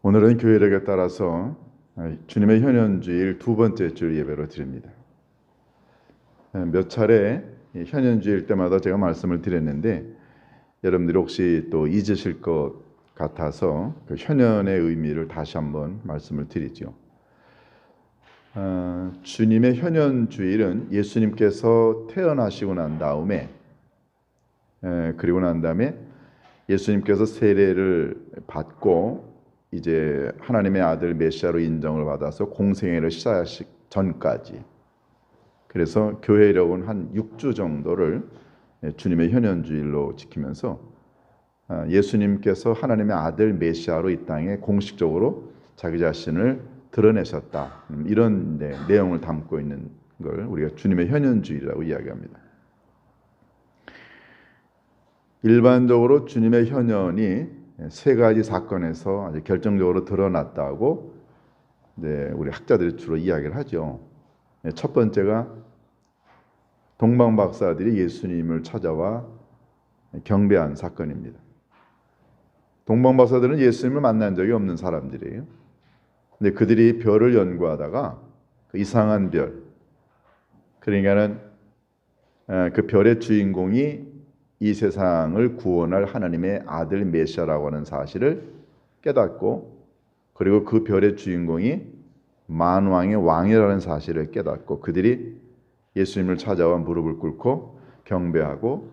오늘은 교회력에 따라서 주님의 현현주일 두 번째 주 예배로 드립니다. 몇 차례 현현주일 때마다 제가 말씀을 드렸는데 여러분들이 혹시 또 잊으실 것 같아서 그 현현의 의미를 다시 한번 말씀을 드리죠. 주님의 현현주일은 예수님께서 태어나시고 난 다음에 그리고 난 다음에 예수님께서 세례를 받고 이제 하나님의 아들 메시아로 인정을 받아서 공생애를 시작하시기 전까지, 그래서 교회력은 한 6주 정도를 주님의 현현주일로 지키면서 예수님께서 하나님의 아들 메시아로 이 땅에 공식적으로 자기 자신을 드러내셨다, 이런 내용을 담고 있는 걸 우리가 주님의 현현주일이라고 이야기합니다. 일반적으로 주님의 현현이 세 가지 사건에서 아주 결정적으로 드러났다고 우리 학자들이 주로 이야기를 하죠. 첫 번째가 동방박사들이 예수님을 찾아와 경배한 사건입니다. 동방박사들은 예수님을 만난 적이 없는 사람들이에요. 근데 그들이 별을 연구하다가 그 이상한 별, 그러니까는 그 별의 주인공이 이 세상을 구원할 하나님의 아들 메시아라고 하는 사실을 깨닫고, 그리고 그 별의 주인공이 만왕의 왕이라는 사실을 깨닫고 그들이 예수님을 찾아와 무릎을 꿇고 경배하고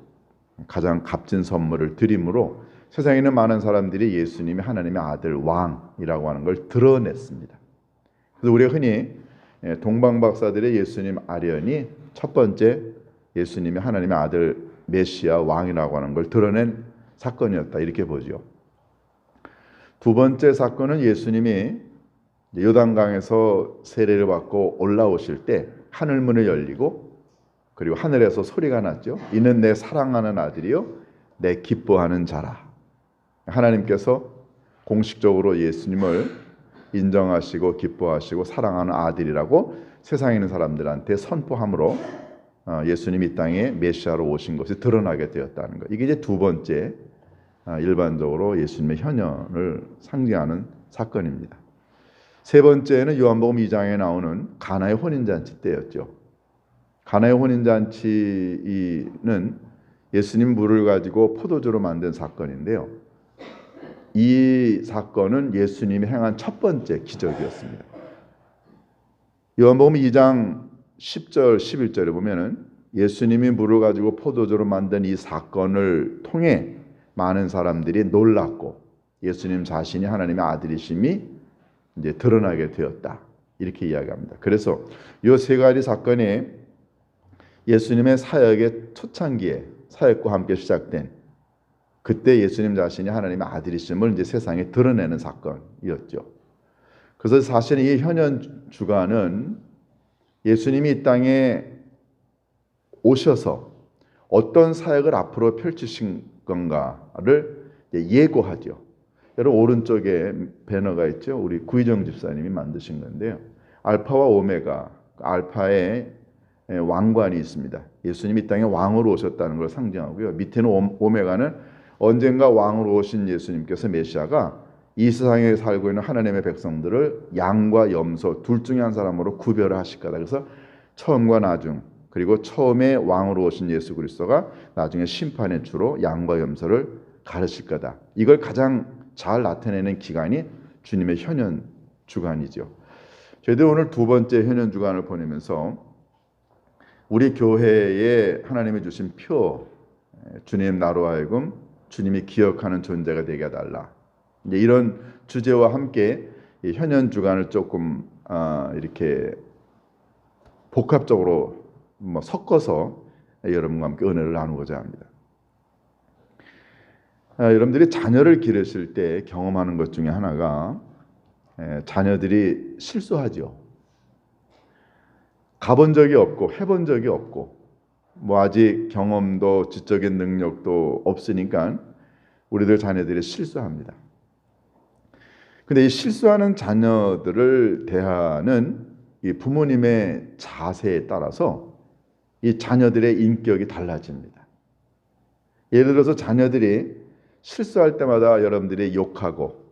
가장 값진 선물을 드림으로 세상에 있는 많은 사람들이 예수님이 하나님의 아들 왕이라고 하는 걸 드러냈습니다. 그래서 우리가 흔히 동방박사들의 예수님 아련이 첫 번째 예수님이 하나님의 아들 메시아 왕이라고 하는 걸 드러낸 사건이었다, 이렇게 보죠. 두 번째 사건은 예수님이 요단강에서 세례를 받고 올라오실 때 하늘문이 열리고, 그리고 하늘에서 소리가 났죠. 이는 내 사랑하는 아들이요 내 기뻐하는 자라. 하나님께서 공식적으로 예수님을 인정하시고 기뻐하시고 사랑하는 아들이라고 세상에 있는 사람들한테 선포함으로 예수님이 이 땅에 메시아로 오신 것이 드러나게 되었다는 것. 이게 이제 두 번째 일반적으로 예수님의 현현을 상징하는 사건입니다. 세 번째는 요한복음 2장에 나오는 가나의 혼인잔치 때였죠. 가나의 혼인잔치는 예수님 물을 가지고 포도주로 만든 사건인데요. 이 사건은 예수님이 행한 첫 번째 기적이었습니다. 요한복음 2장 10절 11절에 보면은 예수님이 물을 가지고 포도주로 만든 이 사건을 통해 많은 사람들이 놀랐고 예수님 자신이 하나님의 아들이심이 이제 드러나게 되었다, 이렇게 이야기합니다. 그래서 이 세 가지 사건이 예수님의 사역의 초창기에 사역과 함께 시작된 그때 예수님 자신이 하나님의 아들이심을 이제 세상에 드러내는 사건이었죠. 그래서 사실 이 현현 주간은 예수님이 이 땅에 오셔서 어떤 사역을 앞으로 펼치신 건가를 예고하죠. 여러분 오른쪽에 배너가 있죠. 우리 구희정 집사님이 만드신 건데요. 알파와 오메가, 알파의 왕관이 있습니다. 예수님이 이 땅에 왕으로 오셨다는 걸 상징하고요. 밑에는 오메가는 언젠가 왕으로 오신 예수님께서 메시아가 이 세상에 살고 있는 하나님의 백성들을 양과 염소 둘 중에 한 사람으로 구별을 하실 거다. 그래서 처음과 나중, 그리고 처음에 왕으로 오신 예수 그리스도가 나중에 심판의 주로 양과 염소를 가르칠 거다. 이걸 가장 잘 나타내는 기간이 주님의 현현 주간이죠. 저희도 오늘 두 번째 현현 주간을 보내면서 우리 교회에 하나님이 주신 표, 주님 나로 하여금 주님이 기억하는 존재가 되게 해달라, 이제 이런 주제와 함께 이 현현 주간을 조금 이렇게 복합적으로 섞어서 여러분과 함께 은혜를 나누고자 합니다. 여러분들이 자녀를 기르실 때 경험하는 것 중에 하나가 자녀들이 실수하죠. 가본 적이 없고 해본 적이 없고 아직 경험도 지적인 능력도 없으니까 우리들 자녀들이 실수합니다. 근데 이 실수하는 자녀들을 대하는 이 부모님의 자세에 따라서 이 자녀들의 인격이 달라집니다. 예를 들어서 자녀들이 실수할 때마다 여러분들이 욕하고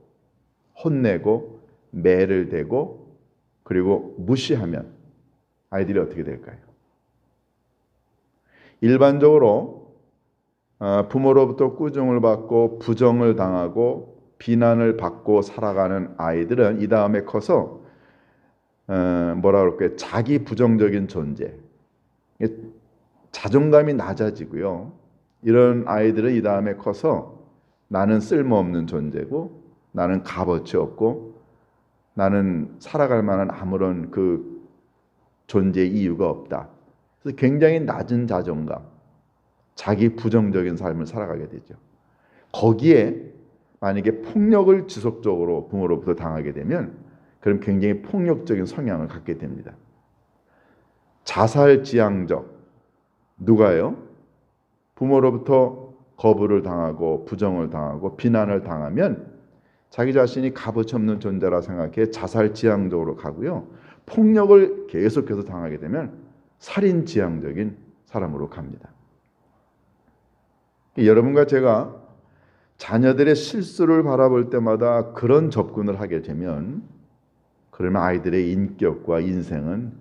혼내고 매를 대고 그리고 무시하면 아이들이 어떻게 될까요? 일반적으로 부모로부터 꾸중을 받고 부정을 당하고 비난을 받고 살아가는 아이들은 이 다음에 커서 뭐라 그럴까요? 자기 부정적인 존재, 자존감이 낮아지고요. 이런 아이들은 이 다음에 커서 나는 쓸모없는 존재고 나는 값어치 없고 나는 살아갈 만한 아무런 그 존재의 이유가 없다. 그래서 굉장히 낮은 자존감, 자기 부정적인 삶을 살아가게 되죠. 거기에 만약에 폭력을 지속적으로 부모로부터 당하게 되면 그럼 굉장히 폭력적인 성향을 갖게 됩니다. 자살지향적, 누가요? 부모로부터 거부를 당하고 부정을 당하고 비난을 당하면 자기 자신이 값어치 없는 존재라 생각해 자살지향적으로 가고요. 폭력을 계속해서 당하게 되면 살인지향적인 사람으로 갑니다. 여러분과 제가 자녀들의 실수를 바라볼 때마다 그런 접근을 하게 되면 그러면 아이들의 인격과 인생은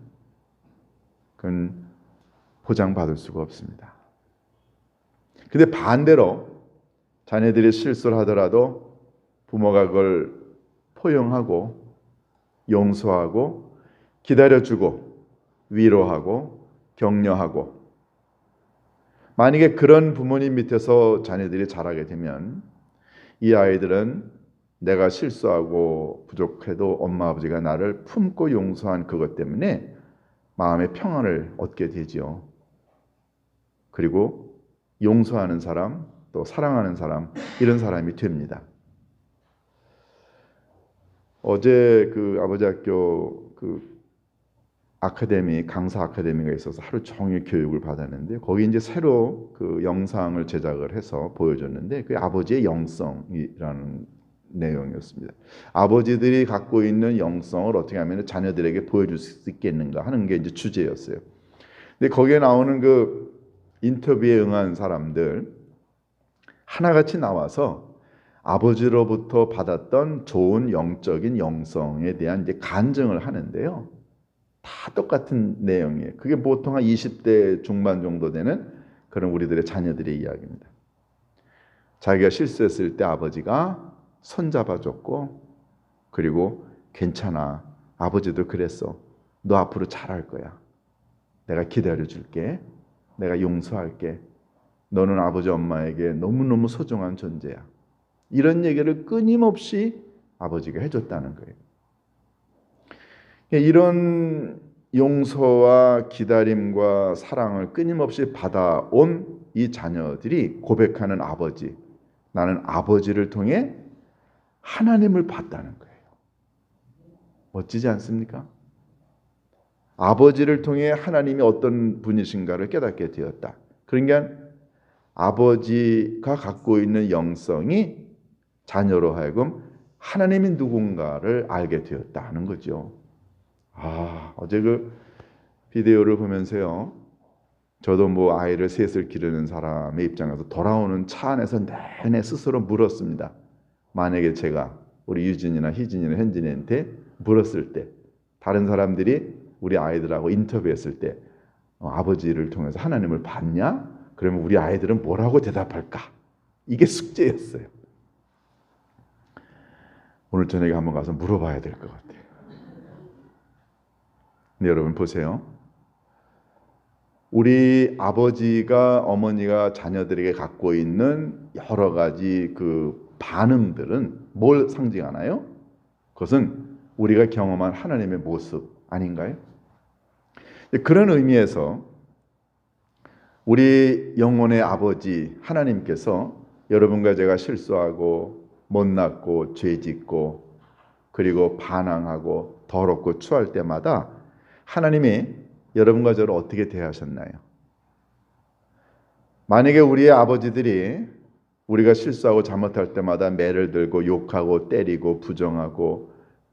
그건 보장받을 수가 없습니다. 근데 반대로 자녀들이 실수를 하더라도 부모가 그걸 포용하고 용서하고 기다려주고 위로하고 격려하고 만약에 그런 부모님 밑에서 자녀들이 자라게 되면 이 아이들은 내가 실수하고 부족해도 엄마 아버지가 나를 품고 용서한 그것 때문에 마음의 평안을 얻게 되지요. 그리고 용서하는 사람, 또 사랑하는 사람, 이런 사람이 됩니다. 어제 그 아버지 학교 그 아카데미, 강사 아카데미가 있어서 하루 종일 교육을 받았는데 거기 이제 새로 그 영상을 제작을 해서 보여줬는데 그 아버지의 영성이라는 내용이었습니다. 아버지들이 갖고 있는 영성을 어떻게 하면 자녀들에게 보여줄 수 있겠는가 하는 게 이제 주제였어요. 근데 거기에 나오는 그 인터뷰에 응한 사람들 하나같이 나와서 아버지로부터 받았던 좋은 영적인 영성에 대한 이제 간증을 하는데요. 다 똑같은 내용이에요. 그게 보통 한 20대 중반 정도 되는 그런 우리들의 자녀들의 이야기입니다. 자기가 실수했을 때 아버지가 손잡아줬고 그리고 괜찮아. 아버지도 그랬어. 너 앞으로 잘할 거야. 내가 기다려줄게. 내가 용서할게. 너는 아버지 엄마에게 너무너무 소중한 존재야. 이런 얘기를 끊임없이 아버지가 해줬다는 거예요. 이런 용서와 기다림과 사랑을 끊임없이 받아온 이 자녀들이 고백하는 아버지, 나는 아버지를 통해 하나님을 봤다는 거예요. 멋지지 않습니까? 아버지를 통해 하나님이 어떤 분이신가를 깨닫게 되었다. 그러니까 아버지가 갖고 있는 영성이 자녀로 하여금 하나님이 누군가를 알게 되었다는 거죠. 어제 그 비디오를 보면서요. 저도 뭐 아이를 셋을 기르는 사람의 입장에서 돌아오는 차 안에서 내내 스스로 물었습니다. 만약에 제가 우리 유진이나 희진이나 현진이한테 물었을 때 다른 사람들이 우리 아이들하고 인터뷰했을 때 아버지를 통해서 하나님을 봤냐? 그러면 우리 아이들은 뭐라고 대답할까? 이게 숙제였어요. 오늘 저녁에 한번 가서 물어봐야 될 것 같아요. 근데 여러분 보세요. 우리 아버지가 어머니가 자녀들에게 갖고 있는 여러 가지 그 반응들은 뭘 상징하나요? 그것은 우리가 경험한 하나님의 모습 아닌가요? 그런 의미에서 우리 영혼의 아버지 하나님께서 여러분과 제가 실수하고 못났고 죄짓고 그리고 반항하고 더럽고 추할 때마다 하나님이 여러분과 저를 어떻게 대하셨나요? 만약에 우리의 아버지들이 우리가 실수하고 잘못할 때마다 매를 들고 욕하고 때리고 부정하고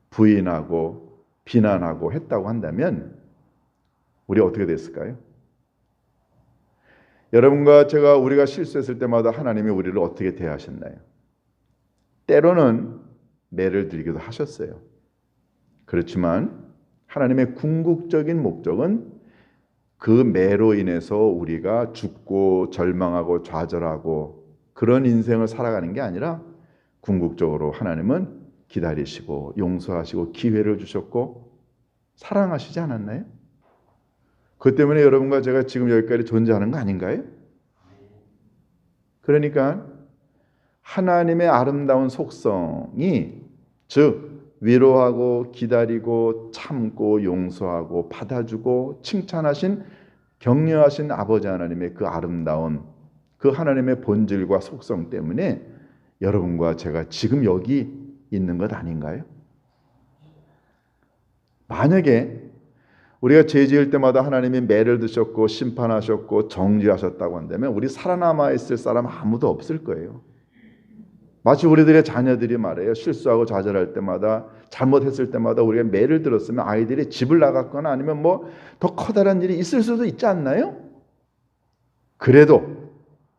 부인하고 비난하고 했다고 한다면 우리 어떻게 됐을까요? 여러분과 제가 우리가 실수했을 때마다 하나님이 우리를 어떻게 대하셨나요? 때로는 매를 드리기도 하셨어요. 그렇지만 하나님의 궁극적인 목적은 그 매로 인해서 우리가 죽고 절망하고 좌절하고 그런 인생을 살아가는 게 아니라 궁극적으로 하나님은 기다리시고 용서하시고 기회를 주셨고 사랑하시지 않았나요? 그것 때문에 여러분과 제가 지금 여기까지 존재하는 거 아닌가요? 그러니까 하나님의 아름다운 속성이, 즉 위로하고 기다리고 참고 용서하고 받아주고 칭찬하신 격려하신 아버지 하나님의 그 아름다운 그 하나님의 본질과 속성 때문에 여러분과 제가 지금 여기 있는 것 아닌가요? 만약에 우리가 죄 지을 때마다 하나님이 매를 드셨고 심판하셨고 정죄하셨다고 한다면 우리 살아남아 있을 사람 아무도 없을 거예요. 마치 우리들의 자녀들이 말해요. 실수하고 좌절할 때마다 잘못했을 때마다 우리가 매를 들었으면 아이들이 집을 나갔거나 아니면 뭐 더 커다란 일이 있을 수도 있지 않나요? 그래도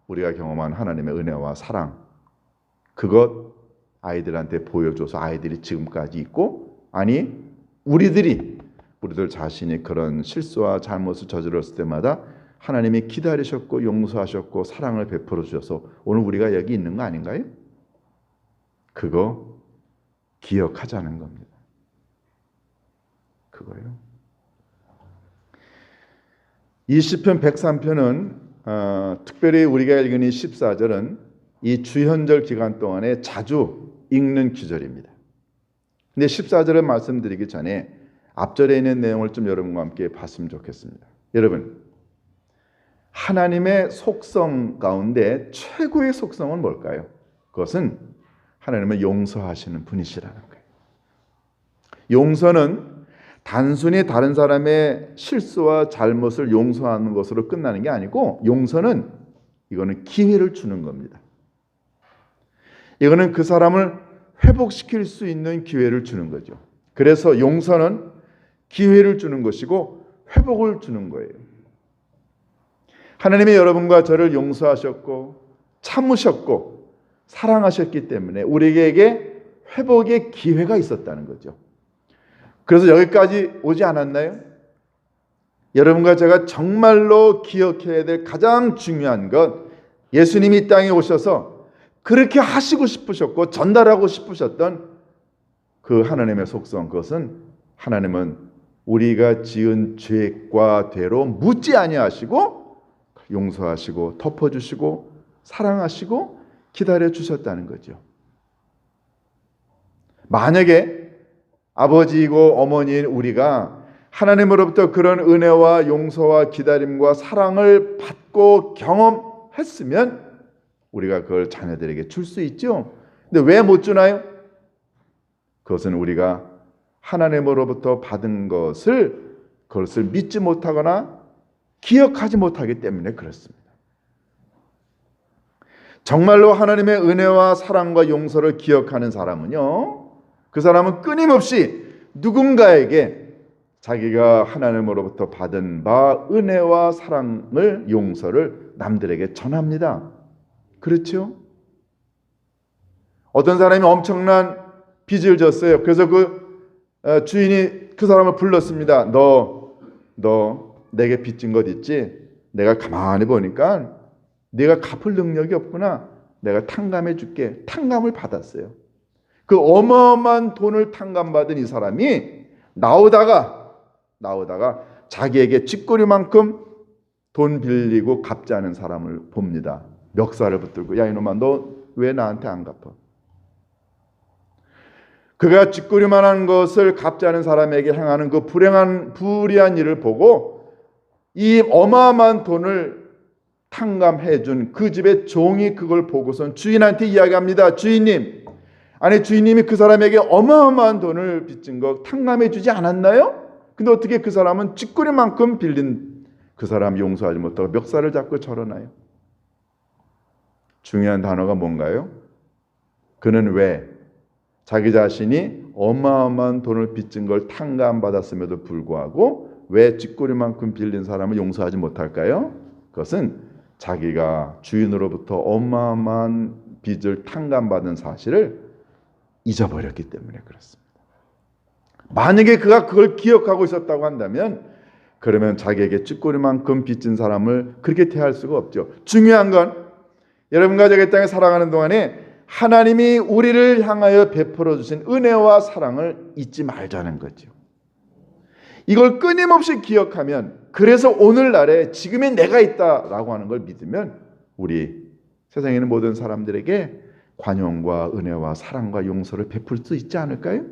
우리가 경험한 하나님의 은혜와 사랑, 그것 아이들한테 보여줘서 아이들이 지금까지 있고, 아니 우리들 자신이 그런 실수와 잘못을 저질렀을 때마다 하나님이 기다리셨고 용서하셨고 사랑을 베풀어 주셔서 오늘 우리가 여기 있는 거 아닌가요? 그거 기억하자는 겁니다. 그거요. 이 시편 103편은 특별히 우리가 읽은 이 14절은 이 주현절 기간 동안에 자주 읽는 구절입니다. 근데 14절을 말씀드리기 전에 앞절에 있는 내용을 좀 여러분과 함께 봤으면 좋겠습니다. 여러분, 하나님의 속성 가운데 최고의 속성은 뭘까요? 그것은 하나님은 용서하시는 분이시라는 거예요. 용서는 단순히 다른 사람의 실수와 잘못을 용서하는 것으로 끝나는 게 아니고, 용서는 이거는 기회를 주는 겁니다. 이거는 그 사람을 회복시킬 수 있는 기회를 주는 거죠. 그래서 용서는 기회를 주는 것이고 회복을 주는 거예요. 하나님이 여러분과 저를 용서하셨고 참으셨고 사랑하셨기 때문에 우리에게 회복의 기회가 있었다는 거죠. 그래서 여기까지 오지 않았나요? 여러분과 제가 정말로 기억해야 될 가장 중요한 것, 예수님이 이 땅에 오셔서 그렇게 하시고 싶으셨고 전달하고 싶으셨던 그 하나님의 속성, 그것은 하나님은 우리가 지은 죄과 죄로 묻지 아니하시고 용서하시고 덮어주시고 사랑하시고 기다려 주셨다는 거죠. 만약에 아버지이고 어머니인 우리가 하나님으로부터 그런 은혜와 용서와 기다림과 사랑을 받고 경험했으면 우리가 그걸 자녀들에게 줄 수 있죠. 근데 왜 못 주나요? 그것은 우리가 하나님으로부터 받은 그것을 믿지 못하거나 기억하지 못하기 때문에 그렇습니다. 정말로 하나님의 은혜와 사랑과 용서를 기억하는 사람은요, 그 사람은 끊임없이 누군가에게 자기가 하나님으로부터 받은 바 은혜와 사랑을, 용서를 남들에게 전합니다. 그렇죠? 어떤 사람이 엄청난 빚을 졌어요. 그래서 그 주인이 그 사람을 불렀습니다. 너 내게 빚진 것 있지? 내가 가만히 보니까 네가 갚을 능력이 없구나. 내가 탕감해 줄게. 탕감을 받았어요. 그 어마어마한 돈을 탕감받은 이 사람이 나오다가 자기에게 쥐꼬리만큼 돈 빌리고 갚지 않은 사람을 봅니다. 멱살을 붙들고, 야 이놈아, 너 왜 나한테 안 갚아? 그가 쥐꼬리만한 것을 갚지 않은 사람에게 행하는 그 불의한 일을 보고 이 어마어마한 돈을 탕감해 준 그 집의 종이 그걸 보고선 주인한테 이야기합니다. 주인님, 아니 주인님이 그 사람에게 어마어마한 돈을 빚진 거 탕감해 주지 않았나요? 근데 어떻게 그 사람은 쥐꼬리만큼 빌린 그 사람 용서하지 못하고 멱살을 잡고 저러나요? 중요한 단어가 뭔가요? 그는 왜 자기 자신이 어마어마한 돈을 빚진 걸 탕감받았음에도 불구하고 왜 쥐꼬리만큼 빌린 사람을 용서하지 못할까요? 그것은 자기가 주인으로부터 어마어마한 빚을 탕감받은 사실을 잊어버렸기 때문에 그렇습니다. 만약에 그가 그걸 기억하고 있었다고 한다면 그러면 자기에게 찌꺼리만큼 빚진 사람을 그렇게 대할 수가 없죠. 중요한 건 여러분과 제가 이 땅에 살아가는 동안에 하나님이 우리를 향하여 베풀어 주신 은혜와 사랑을 잊지 말자는 거죠. 이걸 끊임없이 기억하면, 그래서 오늘날에 지금의 내가 있다라고 하는 걸 믿으면 우리 세상에 있는 모든 사람들에게 관용과 은혜와 사랑과 용서를 베풀 수 있지 않을까요?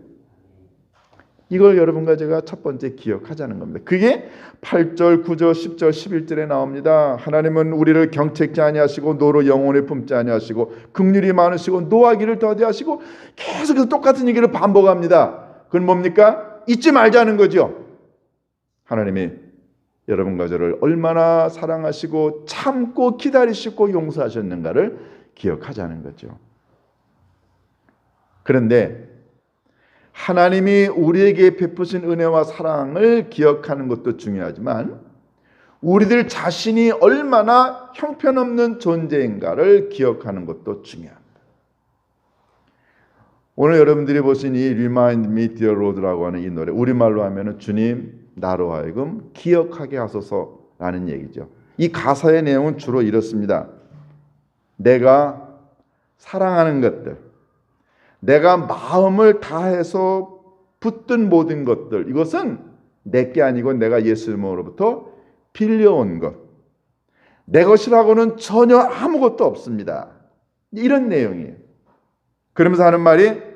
이걸 여러분과 제가 첫 번째 기억하자는 겁니다. 그게 8절, 9절, 10절, 11절에 나옵니다. 하나님은 우리를 경책지 아니하시고 노로 영혼을 품지 아니하시고 긍휼이 많으시고 노하기를 더디하시고, 계속해서 똑같은 얘기를 반복합니다. 그건 뭡니까? 잊지 말자는 거죠. 하나님이 여러분과 저를 얼마나 사랑하시고 참고 기다리시고 용서하셨는가를 기억하자는 거죠. 그런데 하나님이 우리에게 베푸신 은혜와 사랑을 기억하는 것도 중요하지만 우리들 자신이 얼마나 형편없는 존재인가를 기억하는 것도 중요합니다. 오늘 여러분들이 보신 이 Remind Me Dear Lord라고 하는 이 노래, 우리말로 하면은 주님 나로 하여금 기억하게 하소서라는 얘기죠. 이 가사의 내용은 주로 이렇습니다. 내가 사랑하는 것들, 내가 마음을 다해서 붙든 모든 것들, 이것은 내게 아니고 내가 예수님으로부터 빌려온 것, 내 것이라고는 전혀 아무것도 없습니다. 이런 내용이에요. 그러면서 하는 말이,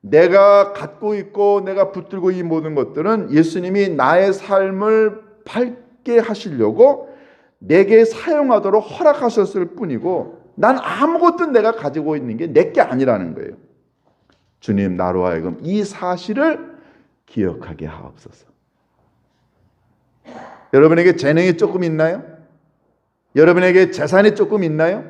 내가 갖고 있고 내가 붙들고 이 모든 것들은 예수님이 나의 삶을 밝게 하시려고 내게 사용하도록 허락하셨을 뿐이고 난 아무것도 내가 가지고 있는 게 내게 아니라는 거예요. 주님 나로 하여금 이 사실을 기억하게 하옵소서. 여러분에게 재능이 조금 있나요? 여러분에게 재산이 조금 있나요?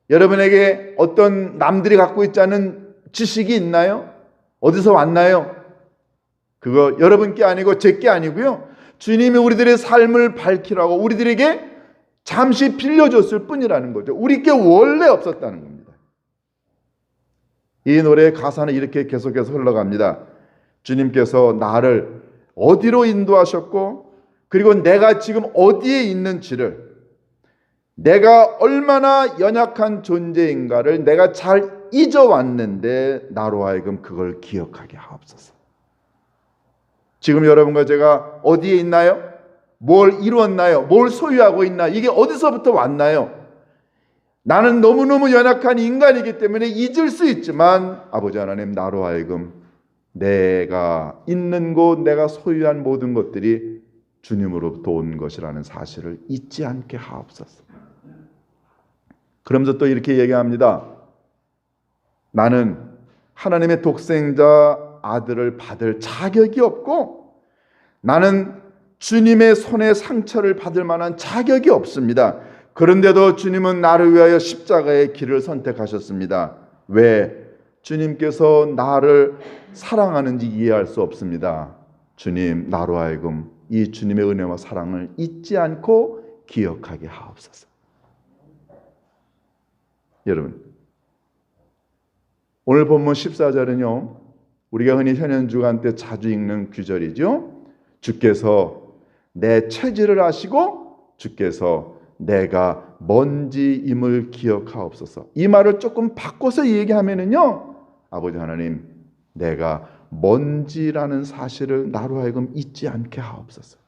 여러분에게 어떤 남들이 갖고 있지 않은 지식이 있나요? 어디서 왔나요? 그거 여러분께 아니고 제게 아니고요. 주님이 우리들의 삶을 밝히라고 우리들에게 잠시 빌려줬을 뿐이라는 거죠. 우리께 원래 없었다는 겁니다. 이 노래의 가사는 이렇게 계속해서 흘러갑니다. 주님께서 나를 어디로 인도하셨고, 그리고 내가 지금 어디에 있는지를, 내가 얼마나 연약한 존재인가를 내가 잘 잊어왔는데 나로 하여금 그걸 기억하게 하옵소서. 지금 여러분과 제가 어디에 있나요? 뭘 이루었나요? 뭘 소유하고 있나? 이게 어디서부터 왔나요? 나는 너무너무 연약한 인간이기 때문에 잊을 수 있지만 아버지 하나님, 나로 하여금 내가 있는 곳, 내가 소유한 모든 것들이 주님으로부터 온 것이라는 사실을 잊지 않게 하옵소서. 그러면서 또 이렇게 얘기합니다. 나는 하나님의 독생자 아들을 받을 자격이 없고 나는 주님의 손에 상처를 받을 만한 자격이 없습니다. 그런데도 주님은 나를 위하여 십자가의 길을 선택하셨습니다. 왜? 주님께서 나를 사랑하는지 이해할 수 없습니다. 주님 나로 하여금 이 주님의 은혜와 사랑을 잊지 않고 기억하게 하옵소서. 여러분, 오늘 본문 14절은요 우리가 흔히 현현주간 때 자주 읽는 구절이죠. 주께서 내 체질을 아시고 주께서 내가 먼지임을 기억하옵소서. 이 말을 조금 바꿔서 얘기하면은요, 아버지 하나님, 내가 먼지라는 사실을 나로 하여금 잊지 않게 하옵소서.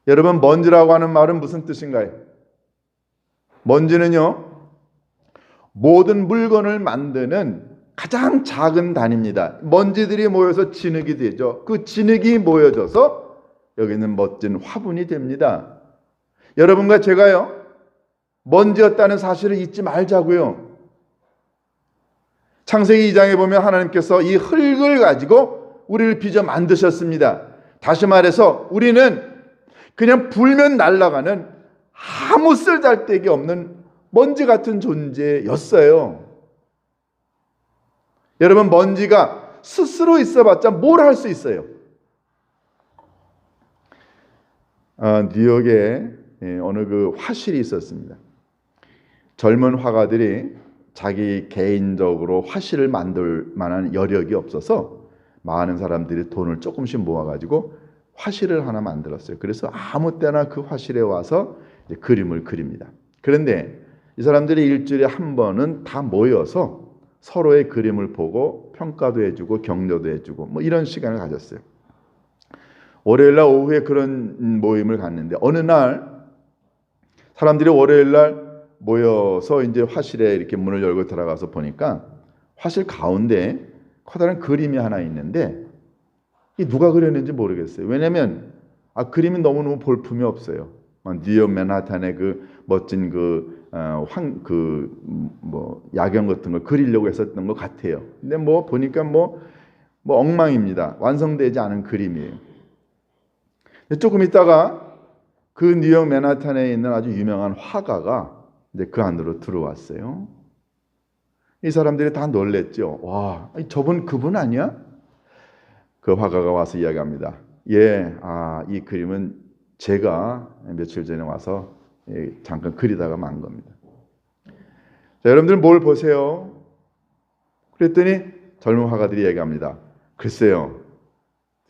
여러분, 먼지라고 하는 말은 무슨 뜻인가요? 먼지는요 모든 물건을 만드는 가장 작은 단위입니다. 먼지들이 모여서 진흙이 되죠. 그 진흙이 모여져서 여기는 멋진 화분이 됩니다. 여러분과 제가요 먼지였다는 사실을 잊지 말자고요. 창세기 2장에 보면 하나님께서 이 흙을 가지고 우리를 빚어 만드셨습니다. 다시 말해서 우리는 그냥 불면 날아가는 아무 쓸데기 없는 먼지 같은 존재였어요. 여러분, 먼지가 스스로 있어봤자 뭘 할 수 있어요? 뉴욕에 어느 그 화실이 있었습니다. 젊은 화가들이 자기 개인적으로 화실을 만들 만한 여력이 없어서 많은 사람들이 돈을 조금씩 모아가지고 화실을 하나 만들었어요. 그래서 아무 때나 그 화실에 와서 이제 그림을 그립니다. 그런데 이 사람들이 일주일에 한 번은 다 모여서 서로의 그림을 보고 평가도 해주고 격려도 해주고 뭐 이런 시간을 가졌어요. 월요일 날 오후에 그런 모임을 갔는데 어느 날 사람들이 월요일 날 모여서 이제 화실에 이렇게 문을 열고 들어가서 보니까 화실 가운데 커다란 그림이 하나 있는데 이 누가 그렸는지 모르겠어요. 왜냐하면 그림이 너무너무 볼품이 없어요. 뉴욕 맨하탄의 그 멋진 야경 같은 걸 그리려고 했었던 것 같아요. 근데 뭐 보니까 뭐 엉망입니다. 완성되지 않은 그림이에요. 조금 있다가 그 뉴욕 맨하탄에 있는 아주 유명한 화가가 이제 그 안으로 들어왔어요. 이 사람들이 다 놀랬죠. 와, 저분 그분 아니야? 그 화가가 와서 이야기합니다. 예, 이 그림은 제가 며칠 전에 와서 잠깐 그리다가 만 겁니다. 자, 여러분들 뭘 보세요? 그랬더니 젊은 화가들이 얘기합니다. 글쎄요,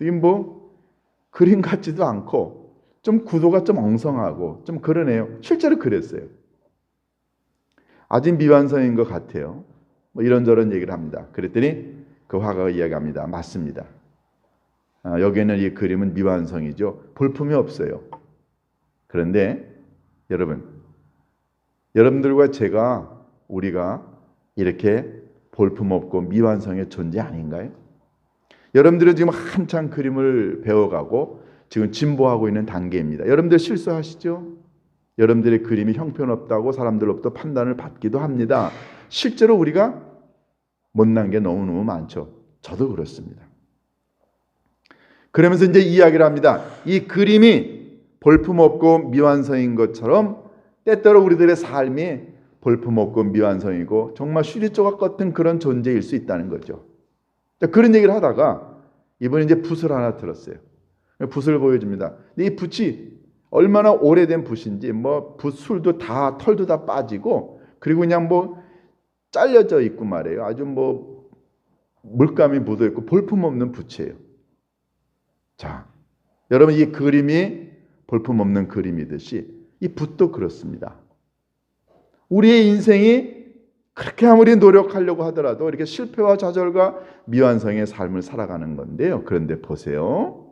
이게 뭐 그림 같지도 않고 좀 구도가 좀 엉성하고 좀 그러네요. 실제로 그랬어요. 아직 미완성인 것 같아요. 뭐 이런저런 얘기를 합니다. 그랬더니 그 화가가 이야기합니다. 맞습니다. 여기에는 이 그림은 미완성이죠. 볼품이 없어요. 그런데 여러분들과 우리가 이렇게 볼품 없고 미완성의 존재 아닌가요? 여러분들은 지금 한창 그림을 배워가고 지금 진보하고 있는 단계입니다. 여러분들 실수하시죠? 여러분들의 그림이 형편없다고 사람들로부터 판단을 받기도 합니다. 실제로 우리가 못난 게 너무너무 많죠. 저도 그렇습니다. 그러면서 이제 이야기를 합니다. 이 그림이 볼품없고 미완성인 것처럼 때때로 우리들의 삶이 볼품없고 미완성이고 정말 쉬리조각 같은 그런 존재일 수 있다는 거죠. 그런 얘기를 하다가 이번에 이제 붓을 하나 들었어요. 붓을 보여줍니다. 근데 이 붓이 얼마나 오래된 붓인지 뭐 붓술도 다 털도 다 빠지고 그리고 그냥 뭐 잘려져 있고 말이에요. 아주 뭐 물감이 묻어 있고 볼품없는 붓이에요. 자, 여러분 이 그림이 볼품없는 그림이듯이 이 붓도 그렇습니다. 우리의 인생이 그렇게 아무리 노력하려고 하더라도 이렇게 실패와 좌절과 미완성의 삶을 살아가는 건데요. 그런데 보세요.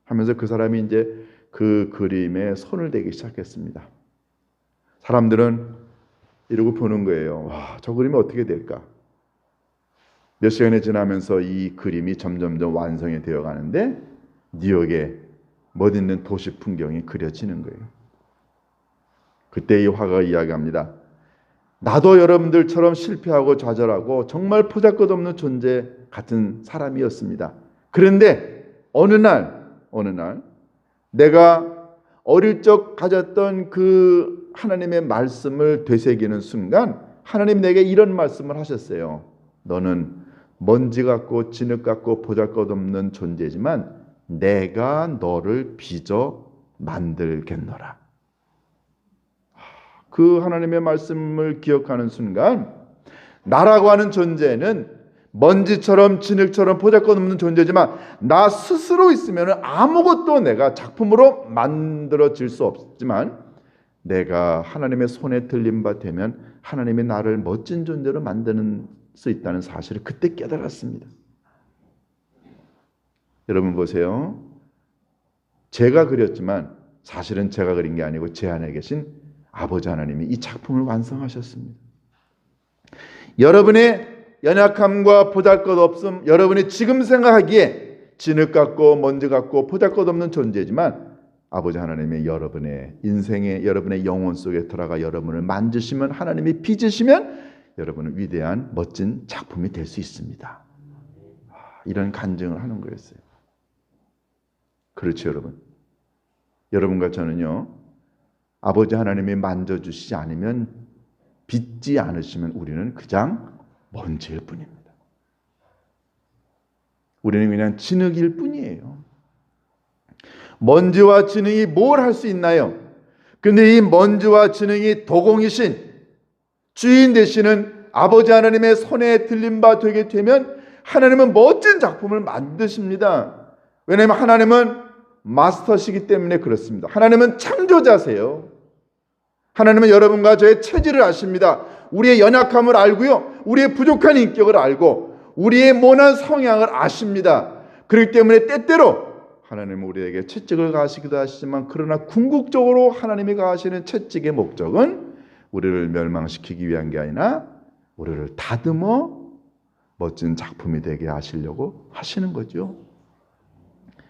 하면서 그 사람이 이제 그 그림에 손을 대기 시작했습니다. 사람들은 이러고 보는 거예요. 와, 저 그림이 어떻게 될까? 몇 시간이 지나면서 이 그림이 점점점 완성이 되어 가는데 뉴욕에 멋있는 도시 풍경이 그려지는 거예요. 그때 이 화가가 이야기합니다. 나도 여러분들처럼 실패하고 좌절하고 정말 포잡것없는 존재 같은 사람이었습니다. 그런데 어느 날 내가 어릴 적 가졌던 그 하나님의 말씀을 되새기는 순간 하나님 내게 이런 말씀을 하셨어요. 너는 먼지 같고 진흙 같고 보잘것없는 존재지만 내가 너를 빚어 만들겠노라. 그 하나님의 말씀을 기억하는 순간 나라고 하는 존재는 먼지처럼 진흙처럼 보잘것없는 존재지만 나 스스로 있으면 아무것도 내가 작품으로 만들어질 수 없지만 내가 하나님의 손에 들린 바 되면 하나님이 나를 멋진 존재로 만드는 수 있다는 사실을 그때 깨달았습니다. 여러분 보세요. 제가 그렸지만 사실은 제가 그린 게 아니고 제 안에 계신 아버지 하나님이 이 작품을 완성하셨습니다. 여러분의 연약함과 보잘것없음, 여러분이 지금 생각하기에 진흙 같고 먼지 같고 보잘것없는 존재지만 아버지 하나님이 여러분의 인생에 여러분의 영혼 속에 들어가 여러분을 만지시면 하나님이 빚으시면 여러분은 위대한 멋진 작품이 될 수 있습니다. 이런 간증을 하는 거였어요. 그렇죠, 여러분. 여러분과 저는요, 아버지 하나님이 만져주시지 않으면 빚지 않으시면 우리는 그냥 먼지일 뿐입니다. 우리는 그냥 진흙일 뿐이에요. 먼지와 진흙이 뭘 할 수 있나요? 근데 이 먼지와 진흙이 도공이신 주인 되시는 아버지 하나님의 손에 들린 바 되게 되면 하나님은 멋진 작품을 만드십니다. 왜냐하면 하나님은 마스터시기 때문에 그렇습니다. 하나님은 창조자세요. 하나님은 여러분과 저의 체질을 아십니다. 우리의 연약함을 알고요, 우리의 부족한 인격을 알고 우리의 모난 성향을 아십니다. 그렇기 때문에 때때로 하나님은 우리에게 채찍을 가하시기도 하시지만, 그러나 궁극적으로 하나님이 가하시는 채찍의 목적은 우리를 멸망시키기 위한 게 아니라 우리를 다듬어 멋진 작품이 되게 하시려고 하시는 거죠.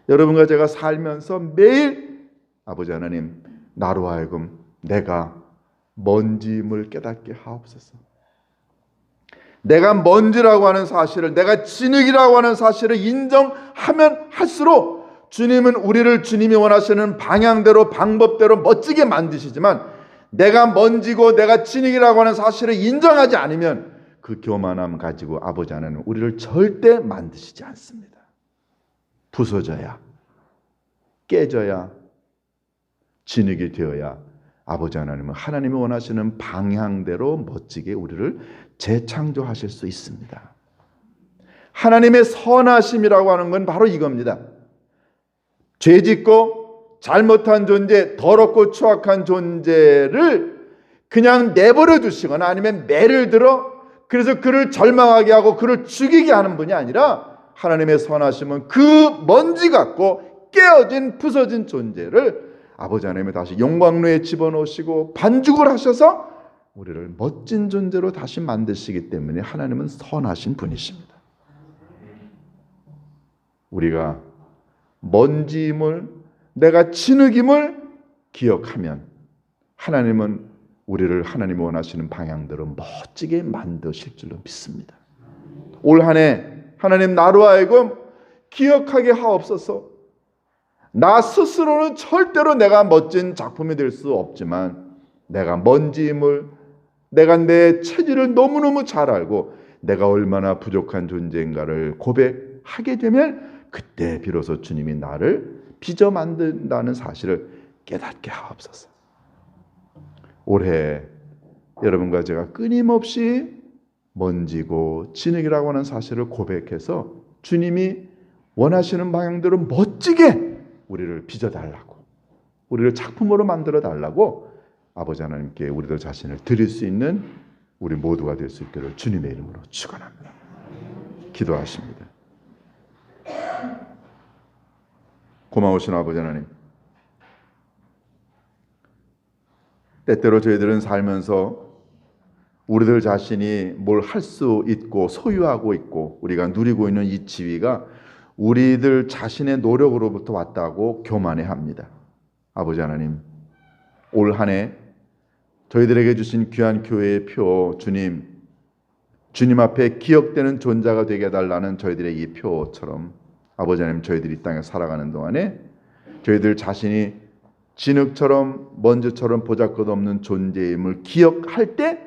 여러분과 제가 살면서 매일 아버지 하나님, 나로 하여금 내가 먼지임을 깨닫게 하옵소서. 내가 먼지라고 하는 사실을, 내가 진흙이라고 하는 사실을 인정하면 할수록 주님은 우리를 주님이 원하시는 방향대로, 방법대로 멋지게 만드시지만, 내가 먼지고 내가 진흙이라고 하는 사실을 인정하지 않으면 그 교만함 가지고 아버지 하나님은 우리를 절대 만드시지 않습니다. 부서져야, 깨져야, 진흙이 되어야 아버지 하나님은 하나님이 원하시는 방향대로 멋지게 우리를 재창조하실 수 있습니다. 하나님의 선하심이라고 하는 건 바로 이겁니다. 죄짓고 잘못한 존재, 더럽고 추악한 존재를 그냥 내버려 두시거나 아니면 매를 들어 그래서 그를 절망하게 하고 그를 죽이게 하는 분이 아니라, 하나님의 선하심은 그 먼지 같고 깨어진 부서진 존재를 아버지 하나님이 다시 영광로에 집어넣으시고 반죽을 하셔서 우리를 멋진 존재로 다시 만드시기 때문에 하나님은 선하신 분이십니다. 우리가 먼지임을, 내가 진흙임을 기억하면 하나님은 우리를 하나님이 원하시는 방향대로 멋지게 만드실 줄로 믿습니다. 올 한 해 하나님, 나로 하여금 기억하게 하옵소서. 나 스스로는 절대로 내가 멋진 작품이 될 수 없지만, 내가 먼지임을, 내가 내 체질을 너무너무 잘 알고 내가 얼마나 부족한 존재인가를 고백하게 되면 그때 비로소 주님이 나를 빚어 만든다는 사실을 깨닫게 하옵소서. 올해 여러분과 제가 끊임없이 먼지고 진흙이라고 하는 사실을 고백해서 주님이 원하시는 방향대로 멋지게 우리를 빚어달라고, 우리를 작품으로 만들어달라고 아버지 하나님께 우리들 자신을 드릴 수 있는 우리 모두가 될 수 있기를 주님의 이름으로 축원합니다. 기도하십니다. 고마우신 아버지 하나님, 때때로 저희들은 살면서 우리들 자신이 뭘 할 수 있고 소유하고 있고 우리가 누리고 있는 이 지위가 우리들 자신의 노력으로부터 왔다고 교만해합니다. 아버지 하나님, 올 한 해 저희들에게 주신 귀한 교회의 표, 주님 앞에 기억되는 존재가 되게 해달라는 저희들의 이 표처럼 아버지 하나님, 저희들이 이 땅에 살아가는 동안에 저희들 자신이 진흙처럼 먼지처럼 보잘것없는 존재임을 기억할 때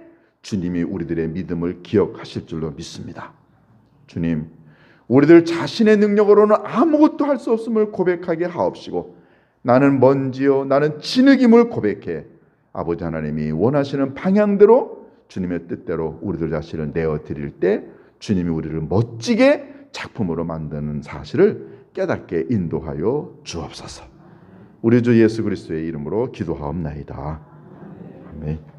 주님이 우리들의 믿음을 기억하실 줄로 믿습니다. 주님, 우리들 자신의 능력으로는 아무것도 할 수 없음을 고백하게 하옵시고, 나는 먼지요 나는 진흙임을 고백해 아버지 하나님이 원하시는 방향대로 주님의 뜻대로 우리들 자신을 내어드릴 때 주님이 우리를 멋지게 작품으로 만드는 사실을 깨닫게 인도하여 주옵소서. 우리 주 예수 그리스도의 이름으로 기도하옵나이다. 아멘.